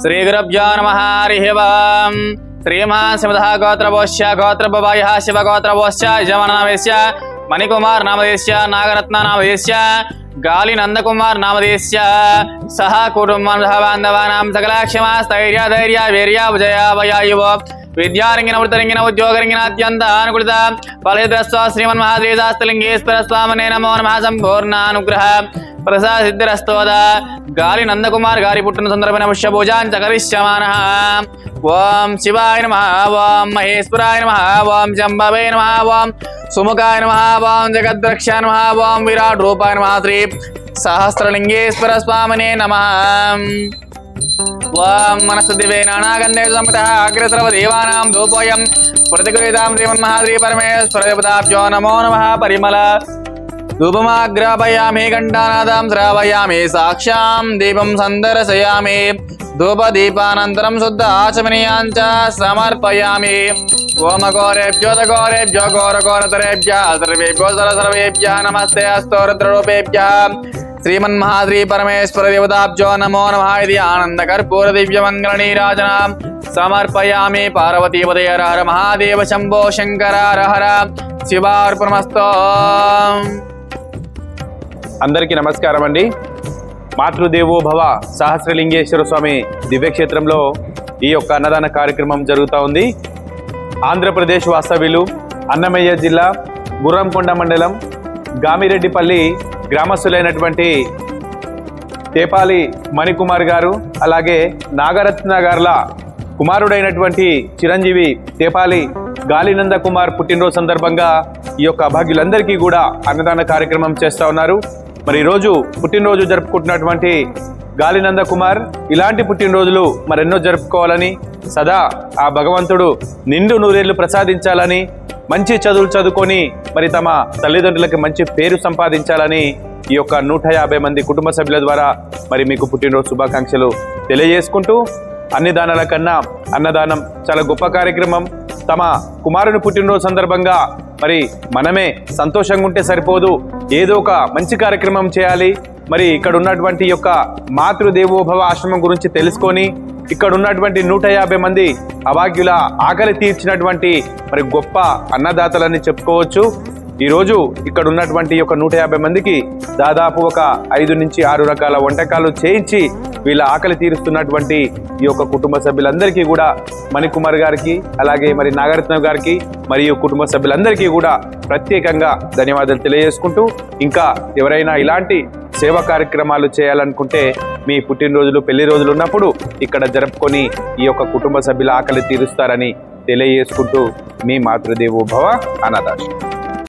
श्रीगुरुभ्यो नमः हरिः ओम्। श्रीमहाशिवः गोत्रवोश्य गोत्रभवायः शिवगोत्रवोश्य यजमाननामधेयस्य मणिकुमार नामधेयस्य नागरत्न नामधेयस्य गालिनंदकुमार नामधेयस्य सह कुटुंबं सह बान्धवानां सकलक्षमा स्थैर्य धैर्य वीर्य विजय वयायुव विद्यारंगिन वृत्तरंगिन उद्योगरंगिन अत्यंत अनुकूलित फलद्रस्व श्रीमन्महादेवशास्त्रलिंगेश्वर स्वामिने नमो नमः। संपूर्ण अनुग्रह प्रसाद सिद्धिरस्तोद गाली नंदकुमार गारी पुट्टिन संदर्भेण पुष्य पूजां च करिष्यमानः। ओम शिवाय नमः, ओम महेश्वराय नमः, ओम जम्बवे नमः, ओम सुमुखाय नमः, ओम जगद्रक्षाय नमः, ओम विराट रूपाय नमः। श्री सहस्रलिंगेश्वर स्वामिने नमः। ओम मनस्तुतिवे नानागन्धे संहितः अग्रसर्वदेवानां धूपोऽयं प्रतिगृहीतां श्रीमन्महादेवी परमेश्वर देवताभ्यो नमो नमः। परिमल धूपमाग्रापयामि घण्टानादं श्रावयामि साक्षां दीपं सन्दर्शयामि धूपदीपानन्तरं शुद्ध आचमनीयां च समर्पयामि। ओम घोरेभ्यो घोरेभ्यो घोरघोरतरेभ्यः सर्वेभ्यो सर्वेभ्यः नमस्ते अस्तु रुद्ररूपेभ्यः श्रीमन्महादेवी परमेश्वर देवताभ्यो नमो नमः। इति आनन्दकर्पूर दिव्यमङ्गलनीराजनां समर्पयामि। पार्वतीपदे हर हर महादेव शम्भो शङ्कर हर हर शिवार्पणमस्तु। అందరికీ నమస్కారం అండి. మాతృదేవో భవ సహస్రలింగేశ్వర స్వామి దివ్యక్షేత్రంలో ఈ యొక్క అన్నదాన కార్యక్రమం జరుగుతూ ఉంది. ఆంధ్రప్రదేశ్ వాస్తవ్యులు అన్నమయ్య జిల్లా గుర్రంకొండ మండలం గామిరెడ్డిపల్లి గ్రామస్తులైనటువంటి తేపాలి మణికుమార్ గారు అలాగే నాగరత్న గారుల కుమారుడైనటువంటి చిరంజీవి తేపాలి గాలినంద కుమార్ పుట్టినరోజు సందర్భంగా ఈ యొక్క అభాగ్యులందరికీ కూడా అన్నదాన కార్యక్రమం చేస్తూ ఉన్నారు. మరి ఈరోజు పుట్టినరోజు జరుపుకుంటున్నటువంటి గాలినంద కుమార్ ఇలాంటి పుట్టినరోజులు మరెన్నో జరుపుకోవాలని, సదా ఆ భగవంతుడు నిండు నూరేళ్లు ప్రసాదించాలని, మంచి చదువులు చదువుకొని మరి తమ తల్లిదండ్రులకి మంచి పేరు సంపాదించాలని ఈ యొక్క 150 మంది కుటుంబ సభ్యుల ద్వారా మరి మీకు పుట్టినరోజు శుభాకాంక్షలు తెలియజేసుకుంటూ, అన్ని దానాల కన్నా అన్నదానం చాలా గొప్ప కార్యక్రమం. తమ కుమారుని పుట్టినరోజు సందర్భంగా మరి మనమే సంతోషంగా ఉంటే సరిపోదు, ఏదో ఒక మంచి కార్యక్రమం చేయాలి. మరి ఇక్కడ ఉన్నటువంటి యొక్క మాతృదేవోభవ ఆశ్రమం గురించి తెలుసుకొని ఇక్కడ ఉన్నటువంటి 150 మంది అభాగ్యుల ఆకలి తీర్చినటువంటి మరి గొప్ప అన్నదాతలని చెప్పుకోవచ్చు. ఈరోజు ఇక్కడ ఉన్నటువంటి యొక్క 150 మందికి దాదాపు ఒక 5 నుంచి 6 రకాల వంటకాలు చేయించి వీళ్ళ ఆకలి తీరుస్తున్నటువంటి ఈ యొక్క కుటుంబ సభ్యులందరికీ కూడా మణికుమార్ గారికి అలాగే మరి నాగరత్న గారికి మరియు కుటుంబ సభ్యులందరికీ కూడా ప్రత్యేకంగా ధన్యవాదాలు తెలియజేసుకుంటూ, ఇంకా ఎవరైనా ఇలాంటి సేవా కార్యక్రమాలు చేయాలనుకుంటే మీ పుట్టినరోజులు పెళ్లి రోజులు ఉన్నప్పుడు ఇక్కడ జరుపుకొని ఈ యొక్క కుటుంబ సభ్యుల ఆకలి తీరుస్తారని తెలియజేసుకుంటూ మీ మాతృదేవో భవ అనాథాశ్రమం.